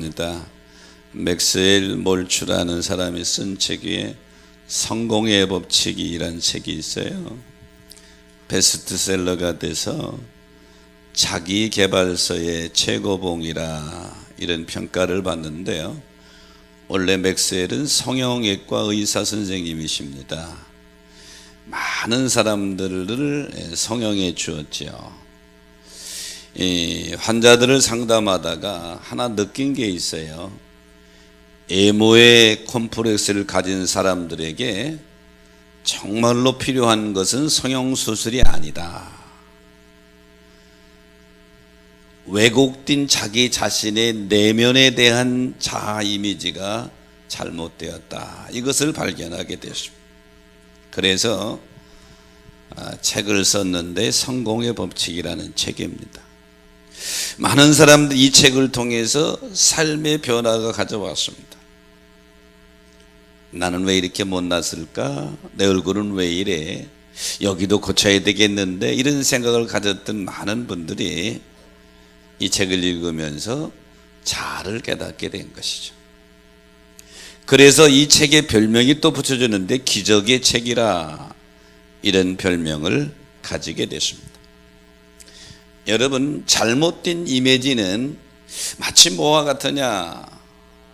합니다. 맥스웰 몰츠라는 사람이 쓴 책 중에 성공의 법칙이라는 책이 있어요. 베스트셀러가 돼서 자기계발서의 최고봉이라 이런 평가를 받는데요. 원래 맥스웰은 성형외과 의사 선생님이십니다. 많은 사람들을 성형해 주었죠. 이 환자들을 상담하다가 하나 느낀 게 있어요. 외모의 콤플렉스를 가진 사람들에게 정말로 필요한 것은 성형수술이 아니다. 왜곡된 자기 자신의 내면에 대한 자아 이미지가 잘못되었다. 이것을 발견하게 됐습니다. 그래서 책을 썼는데 성공의 법칙이라는 책입니다. 많은 사람들이 이 책을 통해서 삶의 변화가 가져왔습니다. 나는 왜 이렇게 못났을까? 내 얼굴은 왜 이래? 여기도 고쳐야 되겠는데? 이런 생각을 가졌던 많은 분들이 이 책을 읽으면서 자아를 깨닫게 된 것이죠. 그래서 이 책의 별명이 또 붙여주는데 기적의 책이라 이런 별명을 가지게 됐습니다. 여러분, 잘못된 이미지는 마치 뭐와 같으냐?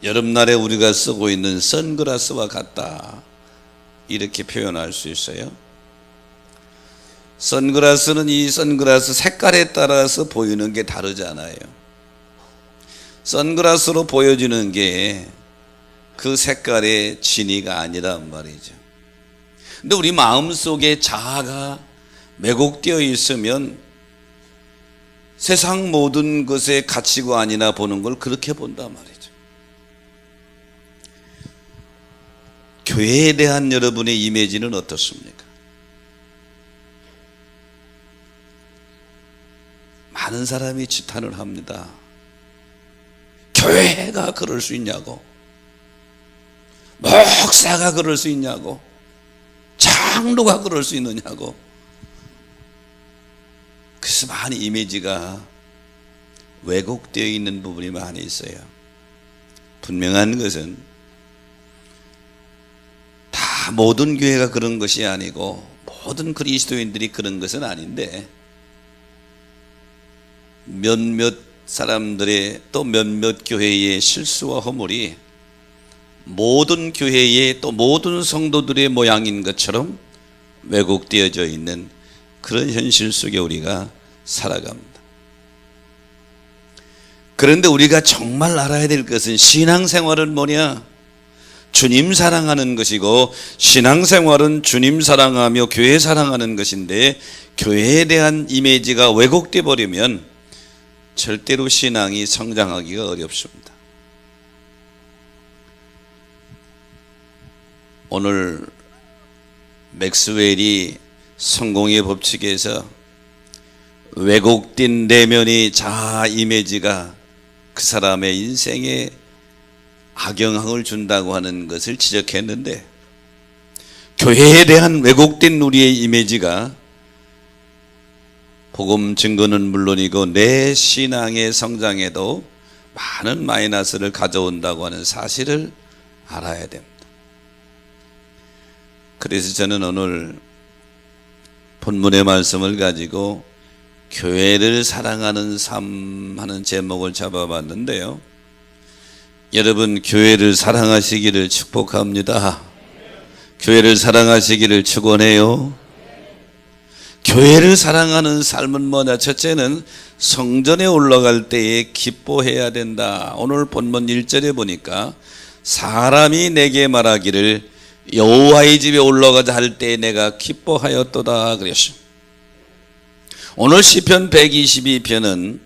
여름날에 우리가 쓰고 있는 선글라스와 같다. 이렇게 표현할 수 있어요. 선글라스는 이 선글라스 색깔에 따라서 보이는 게 다르잖아요. 선글라스로 보여지는 게 그 색깔의 진위가 아니란 말이죠. 근데 우리 마음속에 자아가 왜곡되어 있으면 세상 모든 것의 가치관이나 보는 걸 그렇게 본단 말이죠. 교회에 대한 여러분의 이미지는 어떻습니까? 많은 사람이 지탄을 합니다. 교회가 그럴 수 있냐고, 목사가 그럴 수 있냐고, 장로가 그럴 수 있느냐고. 그래서 많이 이미지가 왜곡되어 있는 부분이 많이 있어요. 분명한 것은 다 모든 교회가 그런 것이 아니고 모든 그리스도인들이 그런 것은 아닌데, 몇몇 사람들의 또 몇몇 교회의 실수와 허물이 모든 교회의 또 모든 성도들의 모양인 것처럼 왜곡되어져 있는 그런 현실 속에 우리가 살아갑니다. 그런데 우리가 정말 알아야 될 것은 신앙생활은 뭐냐? 주님 사랑하는 것이고, 신앙생활은 주님 사랑하며 교회 사랑하는 것인데, 교회에 대한 이미지가 왜곡돼 버리면 절대로 신앙이 성장하기가 어렵습니다. 오늘 맥스웰이 성공의 법칙에서 왜곡된 내면의 자아 이미지가 그 사람의 인생에 악영향을 준다고 하는 것을 지적했는데, 교회에 대한 왜곡된 우리의 이미지가 복음 증거는 물론이고 내 신앙의 성장에도 많은 마이너스를 가져온다고 하는 사실을 알아야 됩니다. 그래서 저는 오늘 본문의 말씀을 가지고 교회를 사랑하는 삶 하는 제목을 잡아봤는데요. 여러분, 교회를 사랑하시기를 축복합니다. 교회를 사랑하시기를 축원해요. 교회를 사랑하는 삶은 뭐냐? 첫째는 성전에 올라갈 때에 기뻐해야 된다. 오늘 본문 1절에 보니까 사람이 내게 말하기를 여호와의 집에 올라가자 할 때 내가 기뻐하였도다 그랬어요. 오늘 시편 122편은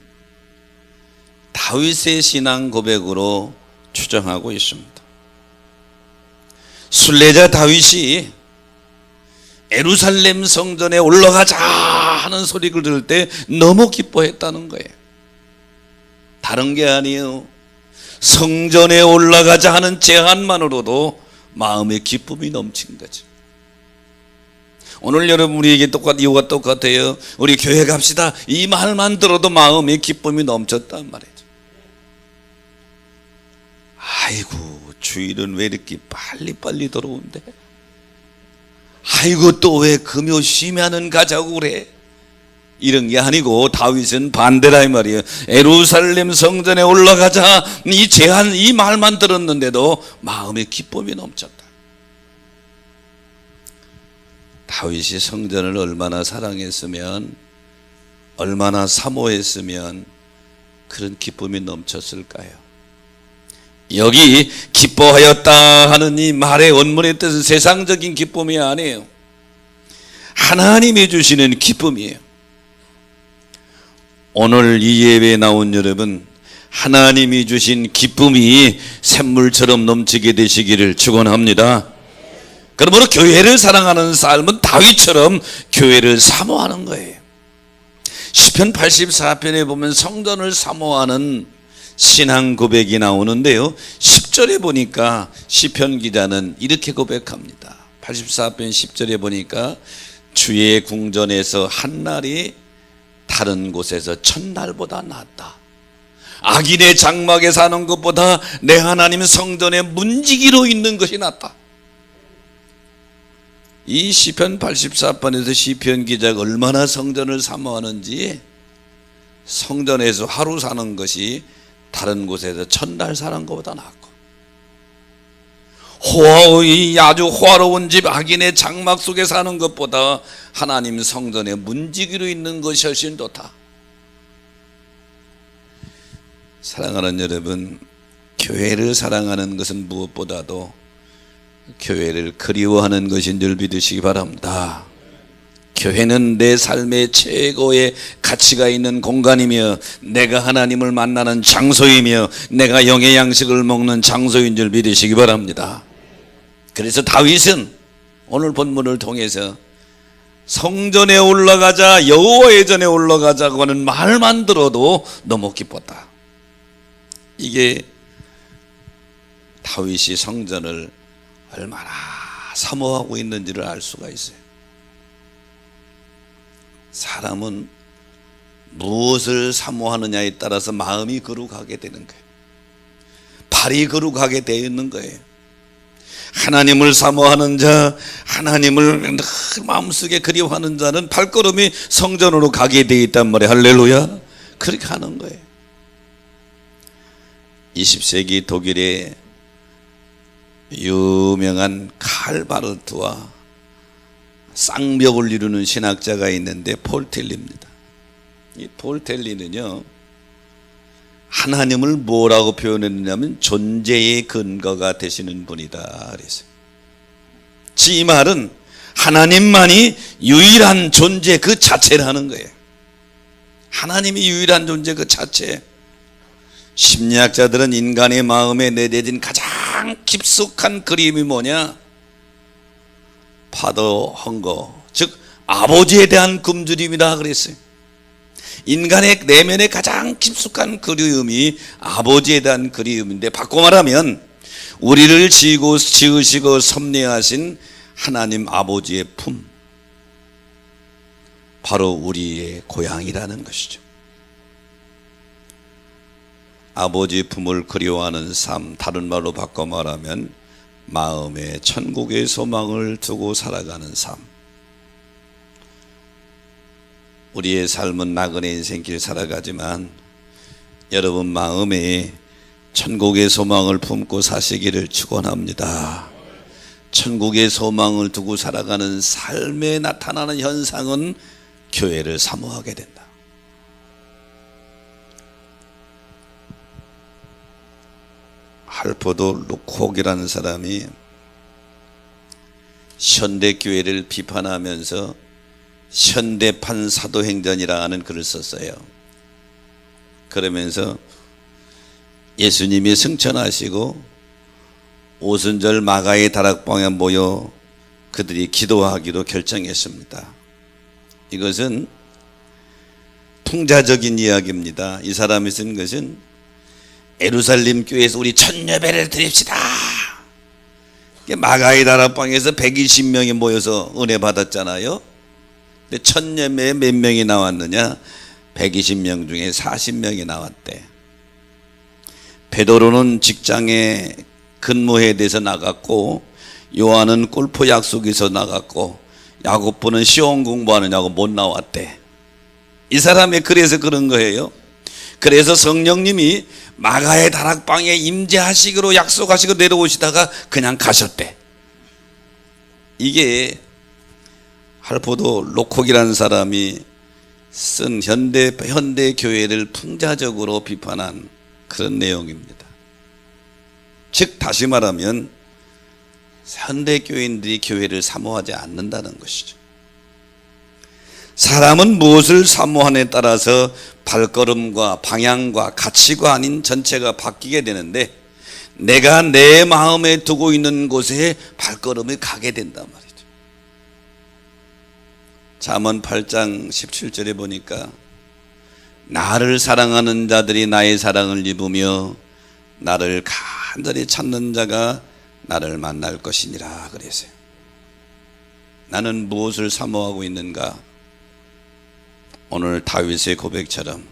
다윗의 신앙 고백으로 추정하고 있습니다. 순례자 다윗이 예루살렘 성전에 올라가자 하는 소리를 들을 때 너무 기뻐했다는 거예요. 다른 게 아니에요. 성전에 올라가자 하는 제안만으로도 마음의 기쁨이 넘친 거죠. 오늘 여러분, 우리에게 이유가 똑같아요. 우리 교회 갑시다, 이 말만 들어도 마음의 기쁨이 넘쳤단 말이죠. 아이고 주일은 왜 이렇게 빨리빨리 들어온대? 아이고 또 왜 금요 쉬면은 가자고 그래? 이런 게 아니고 다윗은 반대라 이 말이에요. 예루살렘 성전에 올라가자, 이 제한, 이 말만 들었는데도 마음에 기쁨이 넘쳤다. 다윗이 성전을 얼마나 사랑했으면, 얼마나 사모했으면 그런 기쁨이 넘쳤을까요? 여기 기뻐하였다 하는 이 말의 원문의 뜻은 세상적인 기쁨이 아니에요. 하나님이 주시는 기쁨이에요. 오늘 이 예배에 나온 여러분, 하나님이 주신 기쁨이 샘물처럼 넘치게 되시기를 축원합니다. 그러므로 교회를 사랑하는 삶은 다윗처럼 교회를 사모하는 거예요. 시편 84편에 보면 성전을 사모하는 신앙 고백이 나오는데요, 10절에 보니까 시편 기자는 이렇게 고백합니다. 84편 10절에 보니까 주의 궁전에서 한 날이 다른 곳에서 첫날보다 낫다. 악인의 장막에 사는 것보다 내 하나님 성전의 문지기로 있는 것이 낫다. 이 시편 84편에서 시편 기자가 얼마나 성전을 사모하는지, 성전에서 하루 사는 것이 다른 곳에서 첫날 사는 것보다 낫고, 이 아주 호화로운 집 악인의 장막 속에 사는 것보다 하나님 성전에 문지기로 있는 것이 훨씬 좋다. 사랑하는 여러분, 교회를 사랑하는 것은 무엇보다도 교회를 그리워하는 것인 줄 믿으시기 바랍니다. 교회는 내 삶의 최고의 가치가 있는 공간이며, 내가 하나님을 만나는 장소이며, 내가 영의 양식을 먹는 장소인 줄 믿으시기 바랍니다. 그래서 다윗은 오늘 본문을 통해서 성전에 올라가자, 여호와의 전에 올라가자고 하는 말만 들어도 너무 기뻤다. 이게 다윗이 성전을 얼마나 사모하고 있는지를 알 수가 있어요. 사람은 무엇을 사모하느냐에 따라서 마음이 거룩하게 되는 거예요. 발이 거룩하게 되어 있는 거예요. 하나님을 사모하는 자, 하나님을 늘 마음속에 그리워하는 자는 발걸음이 성전으로 가게 되어 있단 말이에요. 할렐루야. 그렇게 하는 거예요. 20세기 독일의 유명한 칼 바르트와 쌍벽을 이루는 신학자가 있는데 폴 텔리입니다. 이 폴 텔리는요, 하나님을 뭐라고 표현했느냐면 존재의 근거가 되시는 분이다 그랬어요. 이 말은 하나님만이 유일한 존재 그 자체라는 거예요. 하나님이 유일한 존재 그 자체. 심리학자들은 인간의 마음에 내재진 가장 깊숙한 그림이 뭐냐? 파더 헝거, 즉 아버지에 대한 굶주림이다 그랬어요. 인간의 내면에 가장 깊숙한 그리움이 아버지에 대한 그리움인데, 바꿔 말하면 우리를 지으시고 섭리하신 하나님 아버지의 품, 바로 우리의 고향이라는 것이죠. 아버지 품을 그리워하는 삶, 다른 말로 바꿔 말하면 마음에 천국의 소망을 두고 살아가는 삶. 우리의 삶은 나그네 인생길 살아가지만 여러분 마음에 천국의 소망을 품고 사시기를 축원합니다. 천국의 소망을 두고 살아가는 삶에 나타나는 현상은 교회를 사모하게 된다. 할포도 루콕이라는 사람이 현대교회를 비판하면서 현대판 사도행전이라는 글을 썼어요. 그러면서 예수님이 승천하시고 오순절 마가의 다락방에 모여 그들이 기도하기로 결정했습니다. 이것은 풍자적인 이야기입니다. 이 사람이 쓴 것은 예루살렘 교회에서 우리 첫 예배를 드립시다. 마가의 다락방에서 120명이 모여서 은혜 받았잖아요. 근데 첫 예배에 몇 명이 나왔느냐? 120명 중에 40명이 나왔대. 베드로는 직장에 근무해야 돼서 나갔고, 요한은 골프 약속에서 나갔고, 야고보는 시험 공부하느냐고 못 나왔대. 이 사람이 그래서 그런 거예요. 그래서 성령님이 마가의 다락방에 임재하시기로 약속하시고 내려오시다가 그냥 가셨대. 이게 할포도 로콕이라는 사람이 쓴 현대 교회를 풍자적으로 비판한 그런 내용입니다. 즉 다시 말하면 현대 교인들이 교회를 사모하지 않는다는 것이죠. 사람은 무엇을 사모하느냐에 따라서 발걸음과 방향과 가치관인 전체가 바뀌게 되는데, 내가 내 마음에 두고 있는 곳에 발걸음이 가게 된단 말이죠. 잠언 8장 17절에 보니까 나를 사랑하는 자들이 나의 사랑을 입으며 나를 간절히 찾는 자가 나를 만날 것이니라 그랬어요. 나는 무엇을 사모하고 있는가? 오늘 다윗의 고백처럼,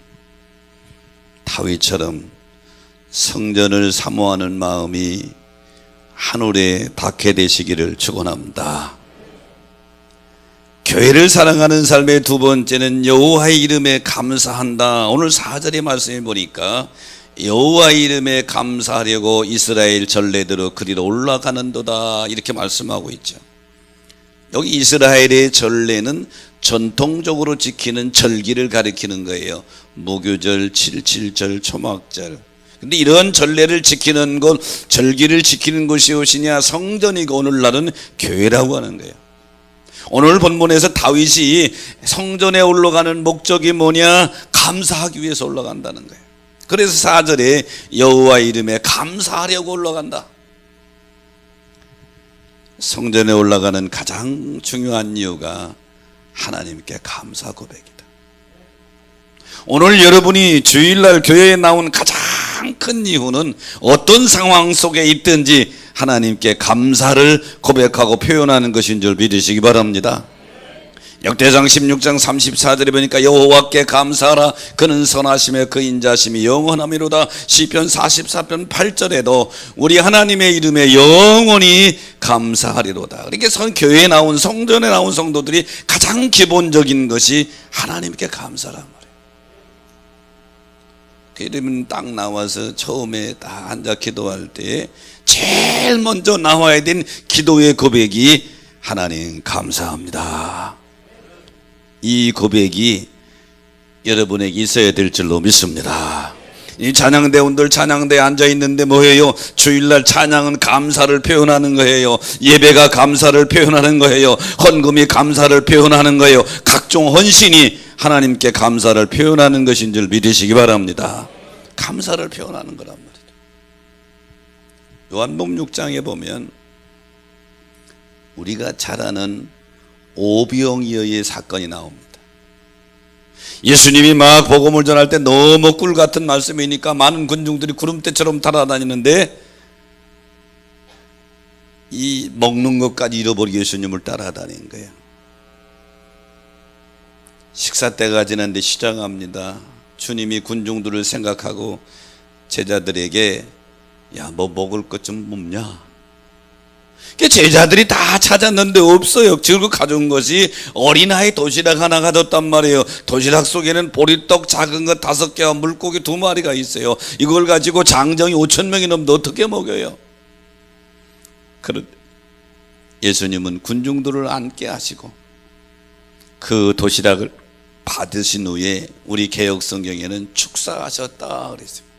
다윗처럼 성전을 사모하는 마음이 하늘에 닿게 되시기를 축원합니다. 교회를 사랑하는 삶의 두 번째는 여호와의 이름에 감사한다. 오늘 4절의 말씀에 보니까 여호와의 이름에 감사하려고 이스라엘 전례대로 그리로 올라가는도다, 이렇게 말씀하고 있죠. 여기 이스라엘의 전례는 전통적으로 지키는 절기를 가리키는 거예요. 무교절, 7.7절, 초막절. 근데 이런 전례를 지키는 것, 절기를 지키는 것이 무엇이냐? 성전이고 오늘날은 교회라고 하는 거예요. 오늘 본문에서 다윗이 성전에 올라가는 목적이 뭐냐? 감사하기 위해서 올라간다는 거예요. 그래서 4절에 여호와의 이름에 감사하려고 올라간다. 성전에 올라가는 가장 중요한 이유가 하나님께 감사 고백이다. 오늘 여러분이 주일날 교회에 나온 가장 큰 이유는 어떤 상황 속에 있든지 하나님께 감사를 고백하고 표현하는 것인 줄 믿으시기 바랍니다. 역대상 16장 34절에 보니까 여호와께 감사하라, 그는 선하심에 그 인자심이 영원하미로다. 시편 44편 8절에도 우리 하나님의 이름에 영원히 감사하리로다. 그러니까 교회에 나온, 성전에 나온 성도들이 가장 기본적인 것이 하나님께 감사란 말이에요. 그러면 딱 나와서 처음에 딱 앉아 기도할 때 제일 먼저 나와야 된 기도의 고백이 하나님 감사합니다. 이 고백이 여러분에게 있어야 될 줄로 믿습니다. 이 찬양대원들 찬양대에 앉아있는데 뭐예요? 주일날 찬양은 감사를 표현하는 거예요. 예배가 감사를 표현하는 거예요. 헌금이 감사를 표현하는 거예요. 각종 헌신이 하나님께 감사를 표현하는 것인 줄 믿으시기 바랍니다. 감사를 표현하는 거란 말이죠. 요한복음 6장에 보면 우리가 잘 아는 오병이어의 사건이 나옵니다. 예수님이 막 복음을 전할 때 너무 꿀 같은 말씀이니까 많은 군중들이 구름대처럼 따라다니는데 이 먹는 것까지 잃어버리고 예수님을 따라다닌 거예요. 식사 때가 지났는데 시장합니다. 주님이 군중들을 생각하고 제자들에게 야, 뭐 먹을 것 좀 없냐? 제자들이 다 찾았는데 없어요. 결국 가져온 것이 어린아이 도시락 하나 가졌단 말이에요. 도시락 속에는 보리떡 작은 것 5개와 물고기 2마리가 있어요. 이걸 가지고 장정이 5,000명이 넘는데 어떻게 먹여요? 그런데 예수님은 군중들을 앉게 하시고 그 도시락을 받으신 후에 우리 개역 성경에는 축사하셨다 그랬어요.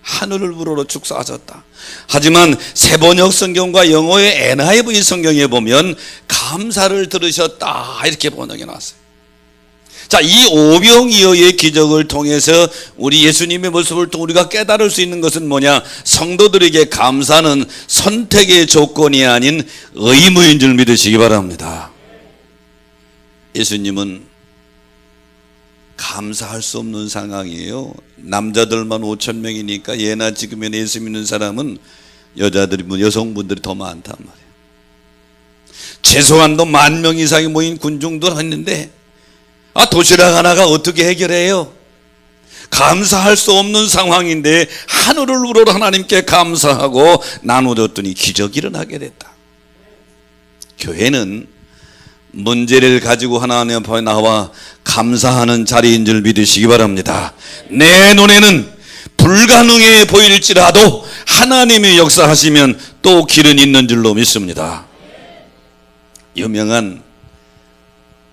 하늘을 우러러 축사하셨다. 하지만 세번역 성경과 영어의 NIV 성경에 보면 감사를 들으셨다 이렇게 번역해 놨어요. 자, 이 오병이어의 기적을 통해서 우리 예수님의 모습을 통해 우리가 깨달을 수 있는 것은 뭐냐? 성도들에게 감사는 선택의 조건이 아닌 의무인 줄 믿으시기 바랍니다. 예수님은 감사할 수 없는 상황이에요. 남자들만 5,000명이니까 예나 지금에 예수 믿는 사람은 여자들이, 여성분들이 더 많단 말이에요. 최소한도 10,000명 이상이 모인 군중들 했는데 도시락 하나가 어떻게 해결해요? 감사할 수 없는 상황인데 하늘을 우러러 하나님께 감사하고 나눠줬더니 기적이 일어나게 됐다. 교회는 문제를 가지고 하나님 앞에 나와 감사하는 자리인 줄 믿으시기 바랍니다. 내 눈에는 불가능해 보일지라도 하나님이 역사하시면 또 길은 있는 줄로 믿습니다. 유명한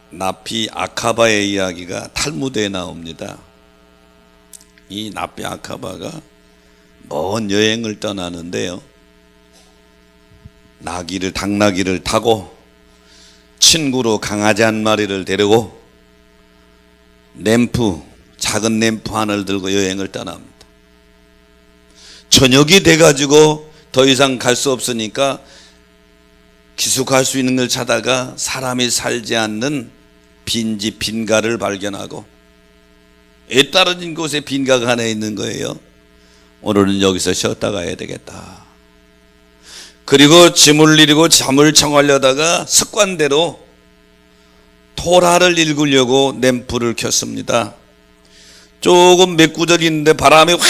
나피 아카바의 이야기가 탈무드에 나옵니다. 이 나피 아카바가 먼 여행을 떠나는데요, 당나귀를 타고 친구로 강아지 한 마리를 데리고 작은 램프 하나를 들고 여행을 떠납니다. 저녁이 돼가지고 더 이상 갈 수 없으니까 기숙할 수 있는 걸 찾다가 사람이 살지 않는 빈집 빈가를 발견하고, 애 떨어진 곳에 빈가가 하나 있는 거예요. 오늘은 여기서 쉬었다 가야 되겠다. 그리고 짐을 내리고 잠을 청하려다가 습관대로 토라를 읽으려고 램프를 켰습니다. 조금 몇 구절이 있는데 바람이 확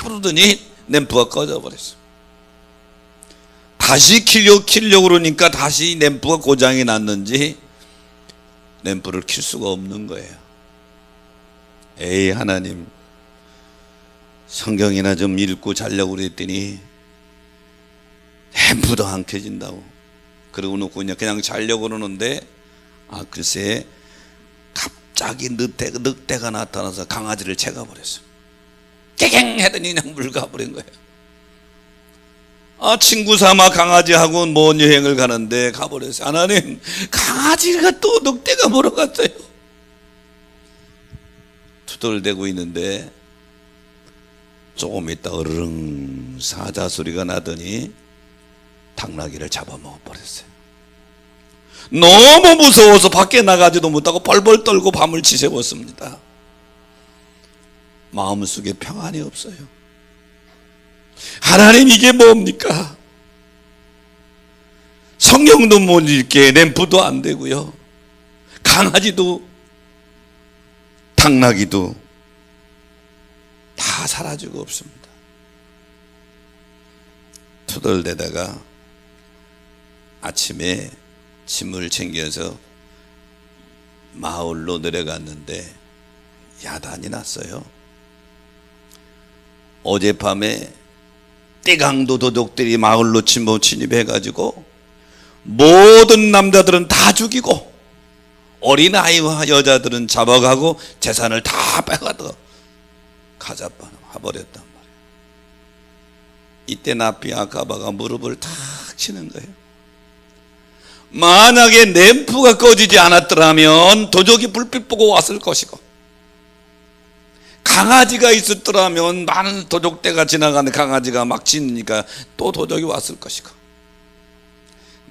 부르더니 램프가 꺼져버렸어요. 다시 켜려고 그러니까 다시 램프가 고장이 났는지 램프를 켤 수가 없는 거예요. 에이, 하나님, 성경이나 좀 읽고 자려고 그랬더니 램프도 안 켜진다고. 그러고 놓고 그냥 자려고 그러는데, 글쎄 갑자기 늑대가 나타나서 강아지를 채가버렸어요. 깨갱 하더니 그냥 물가버린 거예요. 친구 삼아 강아지하고 먼 여행을 가는데 가버렸어요. 하나님, 강아지가 또 늑대가 물어갔어요. 투덜대고 있는데 조금 있다 어르릉 사자 소리가 나더니 당나귀를 잡아먹어버렸어요. 너무 무서워서 밖에 나가지도 못하고 벌벌 떨고 밤을 지새웠습니다. 마음속에 평안이 없어요. 하나님, 이게 뭡니까? 성경도 못 읽게, 램프도 안 되고요, 강아지도 당나귀도 다 사라지고 없습니다. 투덜대다가 아침에 짐을 챙겨서 마을로 내려갔는데 야단이 났어요. 어젯밤에 떼강도 도둑들이 마을로 침입해가지고 모든 남자들은 다 죽이고 어린아이와 여자들은 잡아가고 재산을 다 빼가서 가져버렸단 말이에요. 이때 나피 아카바가 무릎을 탁 치는 거예요. 만약에 램프가 꺼지지 않았더라면 도적이 불빛 보고 왔을 것이고, 강아지가 있었더라면 많은 도적대가 지나가는 강아지가 막 짖으니까 또 도적이 왔을 것이고,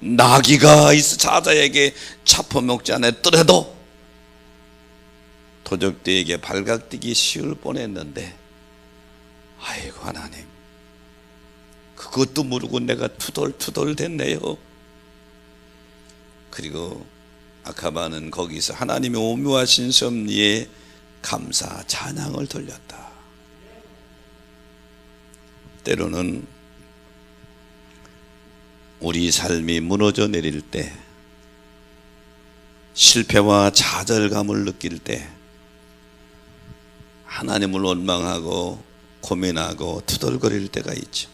나귀가 있어 사자에게 잡혀먹지 않았더라도 도적대에게 발각뛰기 쉬울 뻔했는데, 아이고 하나님, 그것도 모르고 내가 투덜투덜 됐네요. 그리고 아카바는 거기서 하나님의 오묘하신 섭리에 감사 찬양을 돌렸다. 때로는 우리 삶이 무너져 내릴 때, 실패와 좌절감을 느낄 때 하나님을 원망하고 고민하고 투덜거릴 때가 있죠.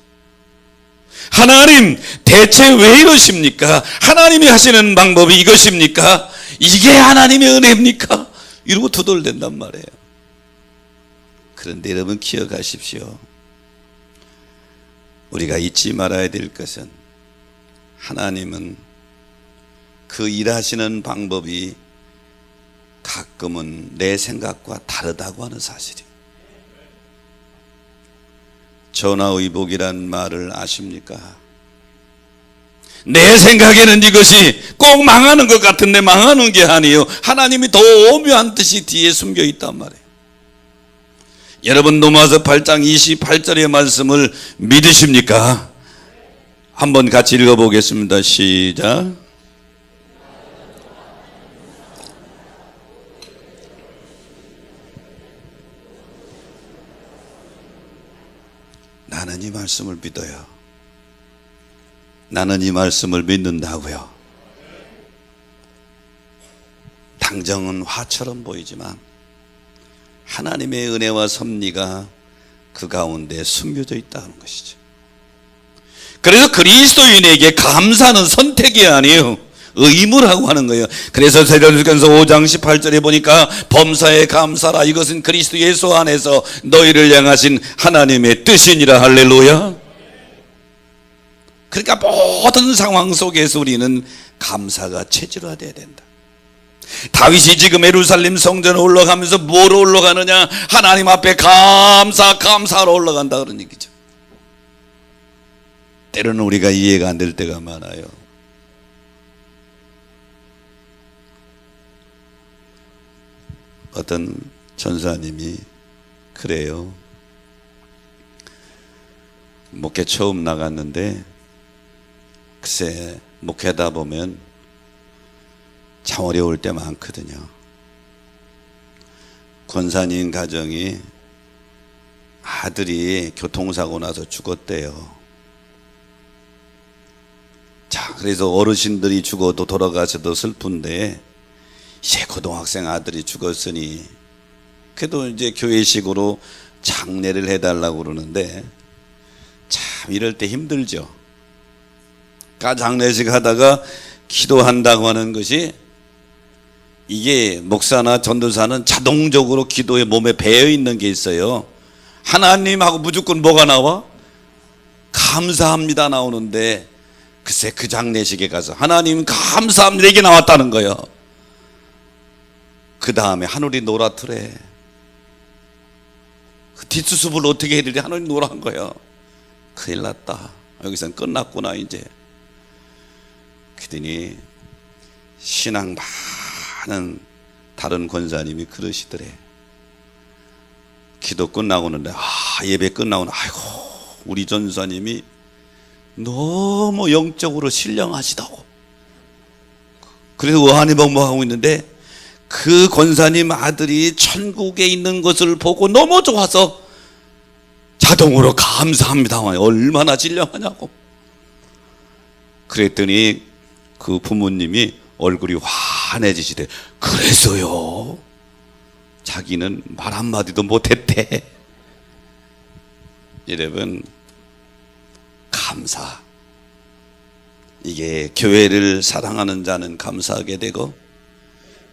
하나님, 대체 왜 이러십니까? 하나님이 하시는 방법이 이것입니까? 이게 하나님의 은혜입니까? 이러고 투덜댄단 말이에요. 그런데 여러분 기억하십시오. 우리가 잊지 말아야 될 것은, 하나님은 그 일하시는 방법이 가끔은 내 생각과 다르다고 하는 사실이에요. 전화의복이란 말을 아십니까? 내 생각에는 이것이 꼭 망하는 것 같은데 망하는 게 아니에요. 하나님이 더 오묘한 뜻이 뒤에 숨겨 있단 말이에요. 여러분, 로마서 8장 28절의 말씀을 믿으십니까? 한번 같이 읽어보겠습니다. 시작. 나는 이 말씀을 믿어요. 나는 이 말씀을 믿는다고요. 당장은 화처럼 보이지만 하나님의 은혜와 섭리가 그 가운데 숨겨져 있다는 것이죠. 그래서 그리스도인에게 감사는 선택이 아니에요. 의무라고 하는 거예요. 그래서 세대주께서 5장 18절에 보니까 범사에 감사라. 이것은 그리스도 예수 안에서 너희를 향하신 하나님의 뜻이니라. 할렐루야. 그러니까 모든 상황 속에서 우리는 감사가 체질화되어야 된다. 다윗이 지금 예루살렘 성전에 올라가면서 뭐로 올라가느냐? 하나님 앞에 감사로 올라간다 그런 얘기죠. 때로는 우리가 이해가 안 될 때가 많아요. 어떤 전사님이 그래요. 목회 처음 나갔는데 글쎄 목회하다 보면 참 어려울 때 많거든요. 권사님 가정이 아들이 교통사고 나서 죽었대요. 자, 그래서 어르신들이 죽어도 돌아가셔도 슬픈데 이제 고등학생 아들이 죽었으니 그래도 이제 교회식으로 장례를 해달라고 그러는데 참 이럴 때 힘들죠. 그러니까 장례식 하다가 기도한다고 하는 것이 이게 목사나 전도사는 자동적으로 기도에 몸에 배어 있는 게 있어요. 하나님하고 무조건 뭐가 나와? 감사합니다 나오는데 글쎄 그 장례식에 가서 하나님 감사합니다 이게 나왔다는 거예요. 그 다음에 하늘이 노랗더래. 그 뒷수습을 어떻게 해야 되지? 하늘이 노란 거예요. 큰일 났다. 여기서는 끝났구나 이제. 그러더니 신앙 많은 다른 권사님이 그러시더래. 기도 끝나고는 예배 끝나고는 아이고 우리 전사님이 너무 영적으로 신령하시다고. 그래서 의한의복무하고 있는데 그 권사님 아들이 천국에 있는 것을 보고 너무 좋아서 자동으로 감사합니다. 얼마나 신령하냐고. 그랬더니 그 부모님이 얼굴이 환해지시대. 그래서요 자기는 말 한마디도 못했대. 여러분 감사, 이게 교회를 사랑하는 자는 감사하게 되고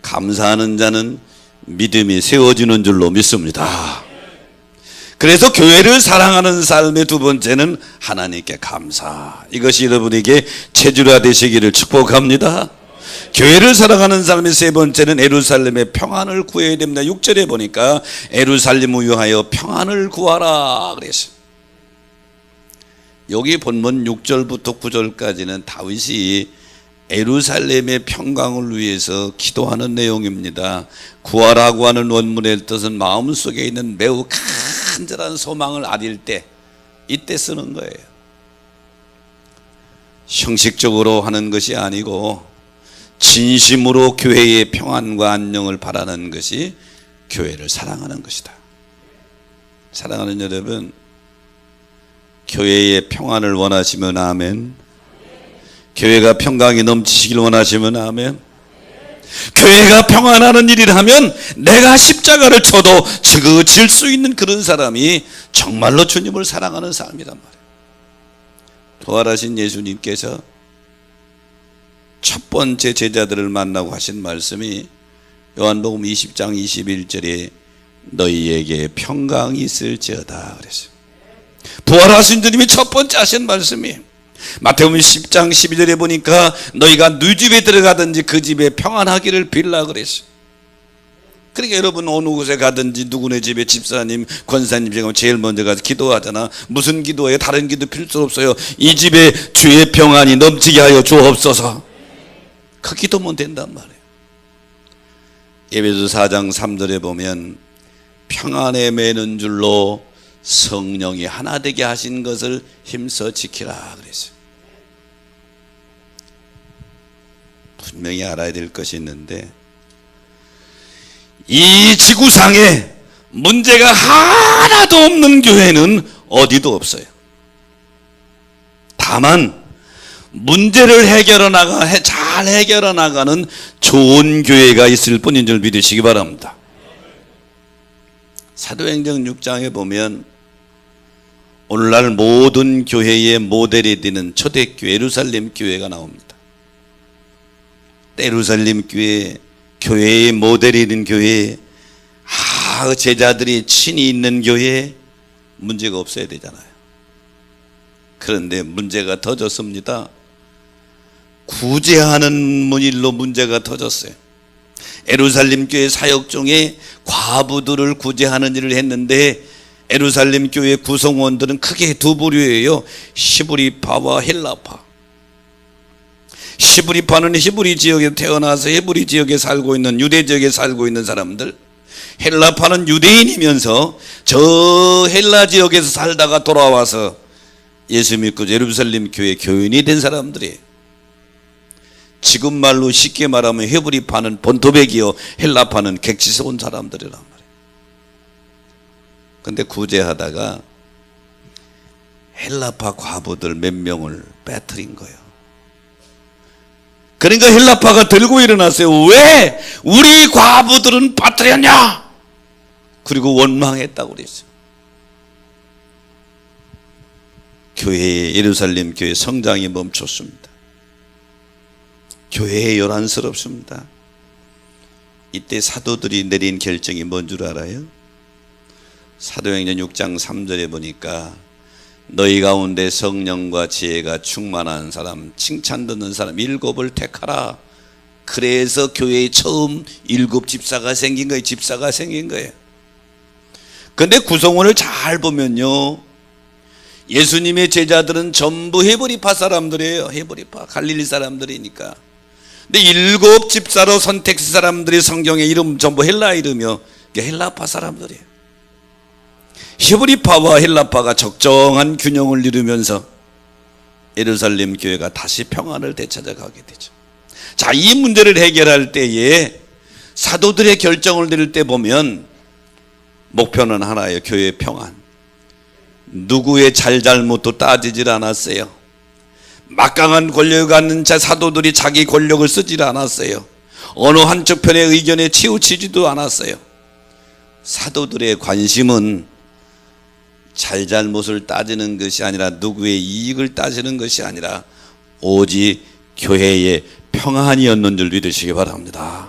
감사하는 자는 믿음이 세워지는 줄로 믿습니다. 그래서 교회를 사랑하는 삶의 두 번째는 하나님께 감사. 이것이 여러분에게 체질화 되시기를 축복합니다. 교회를 사랑하는 삶의 세 번째는 예루살렘의 평안을 구해야 됩니다. 6절에 보니까 예루살렘을 위하여 평안을 구하라 그랬어요. 여기 본문 6절부터 9절까지는 다윗이 예루살렘의 평강을 위해서 기도하는 내용입니다. 구하라고 하는 원문의 뜻은 마음속에 있는 매우 간절한 소망을 아릴 때 이때 쓰는 거예요. 형식적으로 하는 것이 아니고 진심으로 교회의 평안과 안녕을 바라는 것이 교회를 사랑하는 것이다. 사랑하는 여러분, 교회의 평안을 원하시면 아멘. 교회가 평강이 넘치시길 원하시면 아멘. 교회가 평안하는 일을 하면 내가 십자가를 쳐도 지그질 수 있는 그런 사람이 정말로 주님을 사랑하는 사람이란 말이에요. 부활하신 예수님께서 첫 번째 제자들을 만나고 하신 말씀이 요한복음 20장 21절에 너희에게 평강이 있을지어다 그랬어요. 부활하신 주님이 첫 번째 하신 말씀이에요. 마태복음 10장 12절에 보니까 너희가 누 집에 들어가든지 그 집에 평안하기를 빌라 그랬어요. 그러니까 여러분 어느 곳에 가든지 누구네 집에 집사님, 권사님 집에 가면 제일 먼저 가서 기도하잖아. 무슨 기도예요? 다른 기도 필요 없어요. 이 집에 주의 평안이 넘치게 하여 주옵소서. 그 기도면 된단 말이에요. 에베소 4장 3절에 보면 평안에 매는 줄로 성령이 하나 되게 하신 것을 힘써 지키라 그랬어요. 분명히 알아야 될 것이 있는데 이 지구상에 문제가 하나도 없는 교회는 어디도 없어요. 다만 문제를 잘 해결해 나가는 좋은 교회가 있을 뿐인 줄 믿으시기 바랍니다. 사도행전 6장에 보면 오늘날 모든 교회의 모델이 되는 초대교회 예루살렘 교회가 나옵니다. 예루살렘 교회의 모델이 된 교회, 제자들이 친히 있는 교회, 문제가 없어야 되잖아요. 그런데 문제가 터졌습니다. 구제하는 일로 문제가 터졌어요. 예루살렘 교회 사역 중에 과부들을 구제하는 일을 했는데 예루살렘 교회 구성원들은 크게 두 부류예요. 히브리파와 헬라파. 히브리파는 히브리 지역에 태어나서 히브리 지역에 살고 있는 유대 지역에 살고 있는 사람들, 헬라파는 유대인이면서 저 헬라 지역에서 살다가 돌아와서 예수 믿고 예루살렘 교회 교인이 된 사람들이에요. 지금 말로 쉽게 말하면 히브리파는 본토백이요, 헬라파는 객지에서 온 사람들이란 말이에요. 근데 구제하다가 헬라파 과부들 몇 명을 빼뜨린 거예요. 그러니까 헬라파가 들고 일어났어요. 왜 우리 과부들은 빠뜨렸냐? 그리고 원망했다고 그랬어요. 예루살렘 교회 성장이 멈췄습니다. 교회에 요란스럽습니다. 이때 사도들이 내린 결정이 뭔 줄 알아요? 사도행전 6장 3절에 보니까 너희 가운데 성령과 지혜가 충만한 사람, 칭찬 듣는 사람 7을 택하라. 그래서 교회에 처음 7 집사가 생긴 거예요. 집사가 생긴 거예요. 근데 구성원을 잘 보면요, 예수님의 제자들은 전부 헤브리파 사람들이에요. 헤브리파 갈릴리 사람들이니까. 근데 7 집사로 선택한 사람들이 성경의 이름 전부 헬라 이름이요, 헬라파 사람들이에요. 히브리파와 헬라파가 적정한 균형을 이루면서 예루살렘 교회가 다시 평안을 되찾아가게 되죠. 자, 이 문제를 해결할 때에 사도들의 결정을 내릴 때 보면 목표는 하나예요. 교회의 평안. 누구의 잘잘못도 따지질 않았어요. 막강한 권력을 갖는 사도들이 자기 권력을 쓰질 않았어요. 어느 한쪽 편의 의견에 치우치지도 않았어요. 사도들의 관심은 잘잘못을 따지는 것이 아니라, 누구의 이익을 따지는 것이 아니라 오직 교회의 평안이었는 줄 믿으시기 바랍니다.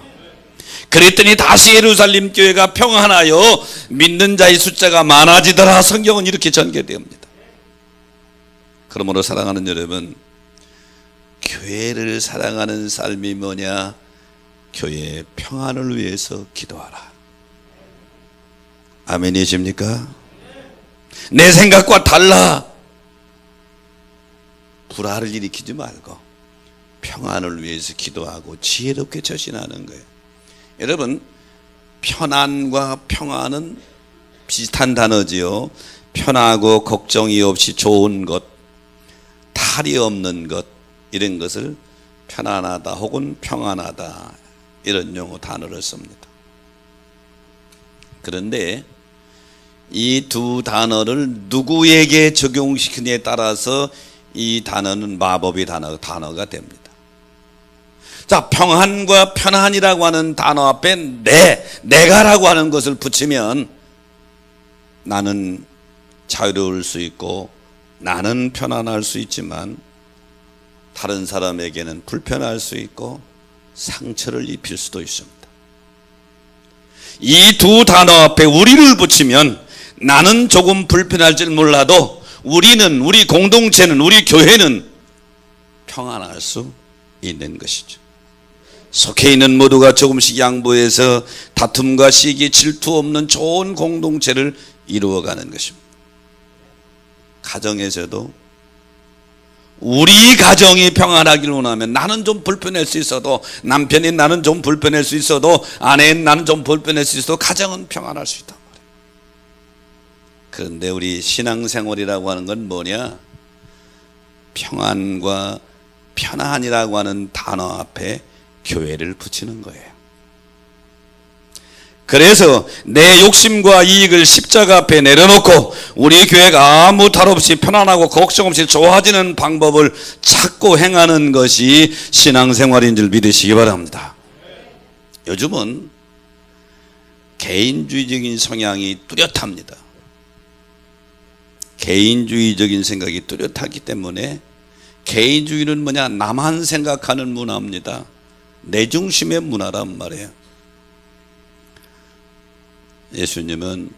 그랬더니 다시 예루살렘 교회가 평안하여 믿는 자의 숫자가 많아지더라. 성경은 이렇게 전개됩니다. 그러므로 사랑하는 여러분, 교회를 사랑하는 삶이 뭐냐? 교회의 평안을 위해서 기도하라. 아멘이십니까? 내 생각과 달라 불화를 일으키지 말고 평안을 위해서 기도하고 지혜롭게 처신하는 거예요. 여러분, 편안과 평안은 비슷한 단어지요. 편하고 걱정이 없이 좋은 것, 탈이 없는 것, 이런 것을 편안하다 혹은 평안하다, 이런 용어 단어를 씁니다. 그런데 이 두 단어를 누구에게 적용시키느냐에 따라서 이 단어는 마법의 단어가 됩니다. 자, 평안과 편안이라고 하는 단어 앞에 내가라고 하는 것을 붙이면 나는 자유로울 수 있고 나는 편안할 수 있지만 다른 사람에게는 불편할 수 있고 상처를 입힐 수도 있습니다. 이 두 단어 앞에 우리를 붙이면 나는 조금 불편할지 몰라도 우리 공동체는, 우리 교회는 평안할 수 있는 것이죠. 속해 있는 모두가 조금씩 양보해서 다툼과 시기, 질투 없는 좋은 공동체를 이루어가는 것입니다. 가정에서도 우리 가정이 평안하기를 원하면 나는 좀 불편할 수 있어도, 남편인 나는 좀 불편할 수 있어도, 아내인 나는 좀 불편할 수 있어도 가정은 평안할 수 있단 말이에요. 그런데 우리 신앙생활이라고 하는 건 뭐냐? 평안과 편안이라고 하는 단어 앞에 교회를 붙이는 거예요. 그래서 내 욕심과 이익을 십자가 앞에 내려놓고 우리 교회가 아무 탈 없이 편안하고 걱정 없이 좋아지는 방법을 찾고 행하는 것이 신앙생활인 줄 믿으시기 바랍니다. 요즘은 개인주의적인 성향이 뚜렷합니다. 개인주의적인 생각이 뚜렷하기 때문에 개인주의는 뭐냐? 나만 생각하는 문화입니다. 내 중심의 문화란 말이에요. 예수님은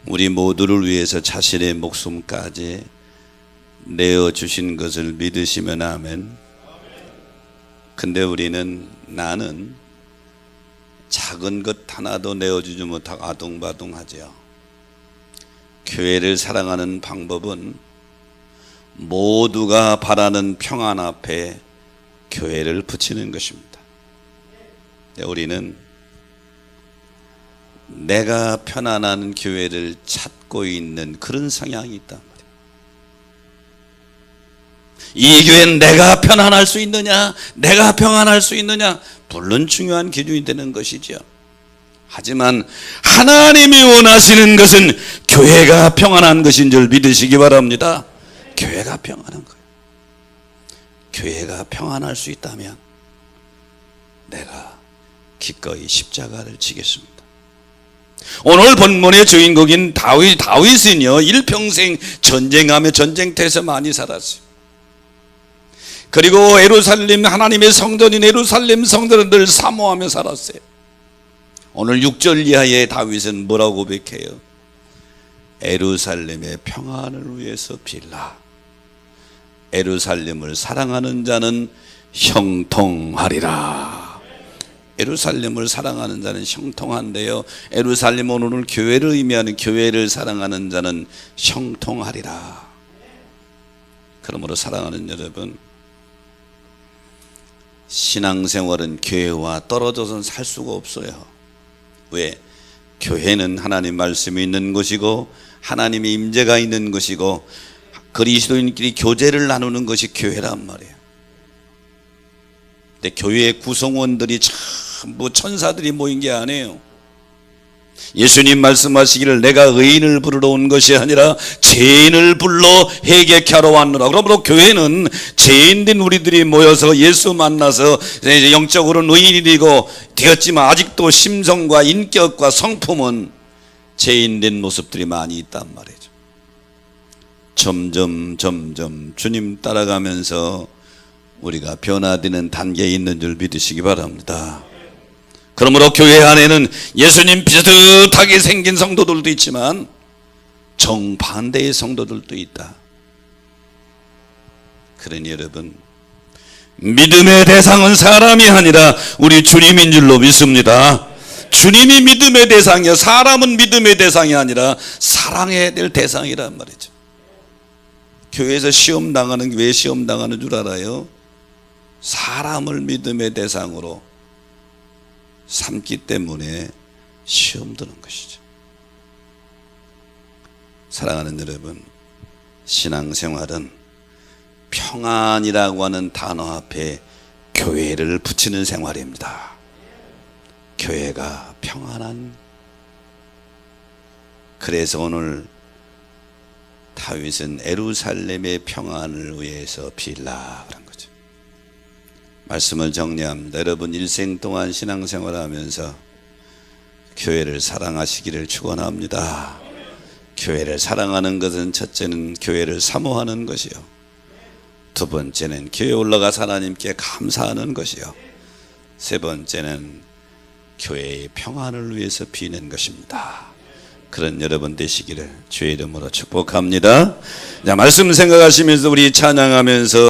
우리 모두를 위해서 자신의 목숨까지 내어주신 것을 믿으시면 아멘. 근데 우리는 나는 작은 것 하나도 내어주지 못하고 아둥바둥하죠. 교회를 사랑하는 방법은 모두가 바라는 평안 앞에 교회를 붙이는 것입니다. 우리는 내가 편안한 교회를 찾고 있는 그런 성향이 있단 말이에요. 이 교회는 내가 편안할 수 있느냐, 내가 평안할 수 있느냐, 물론 중요한 기준이 되는 것이죠. 하지만 하나님이 원하시는 것은 교회가 평안한 것인 줄 믿으시기 바랍니다. 교회가 평안한 거예요. 교회가 평안할 수 있다면 내가 기꺼이 십자가를 지겠습니다. 오늘 본문의 주인공인 다윗은요, 일평생 전쟁하며 전쟁터에서 많이 살았어요. 그리고 예루살렘, 하나님의 성전인 예루살렘 성전을 늘 사모하며 살았어요. 오늘 6절 이하의 다윗은 뭐라고 고백해요? 예루살렘의 평안을 위해서 빌라. 예루살렘을 사랑하는 자는 형통하리라. 예루살렘을 사랑하는 자는 형통한데요, 예루살렘은 오늘 교회를 의미하는 교회를 사랑하는 자는 형통하리라. 그러므로 사랑하는 여러분, 신앙생활은 교회와 떨어져서는 살 수가 없어요. 왜? 교회는 하나님 말씀이 있는 곳이고 하나님의 임재가 있는 곳이고 그리스도인끼리 교제를 나누는 것이 교회란 말이에요. 근데 교회의 구성원들이 전부 천사들이 모인 게 아니에요. 예수님 말씀하시기를 내가 의인을 부르러 온 것이 아니라 죄인을 불러 회개케 하러 왔노라. 그러므로 교회는 죄인된 우리들이 모여서 예수 만나서 영적으로는 의인이 되었지만 아직도 심성과 인격과 성품은 죄인된 모습들이 많이 있단 말이죠. 점점 주님 따라가면서 우리가 변화되는 단계에 있는 줄 믿으시기 바랍니다. 그러므로 교회 안에는 예수님 비슷하게 생긴 성도들도 있지만 정반대의 성도들도 있다. 그러니 여러분, 믿음의 대상은 사람이 아니라 우리 주님인 줄로 믿습니다. 주님이 믿음의 대상이야. 사람은 믿음의 대상이 아니라 사랑해야 될 대상이란 말이죠. 교회에서 시험 당하는 게 왜 시험 당하는 줄 알아요? 사람을 믿음의 대상으로 삼기 때문에 시험 드는 것이죠. 사랑하는 여러분, 신앙생활은 평안이라고 하는 단어 앞에 교회를 붙이는 생활입니다. 교회가 평안한. 그래서 오늘 다윗은 예루살렘의 평안을 위해서 빌라 그런 거죠. 말씀을 정리합니다. 여러분 일생 동안 신앙생활하면서 교회를 사랑하시기를 축원합니다. 교회를 사랑하는 것은 첫째는 교회를 사모하는 것이요, 두 번째는 교회에 올라가서 하나님께 감사하는 것이요, 세 번째는 교회의 평안을 위해서 비는 것입니다. 그런 여러분 되시기를 주의 이름으로 축복합니다. 자, 말씀 생각하시면서 우리 찬양하면서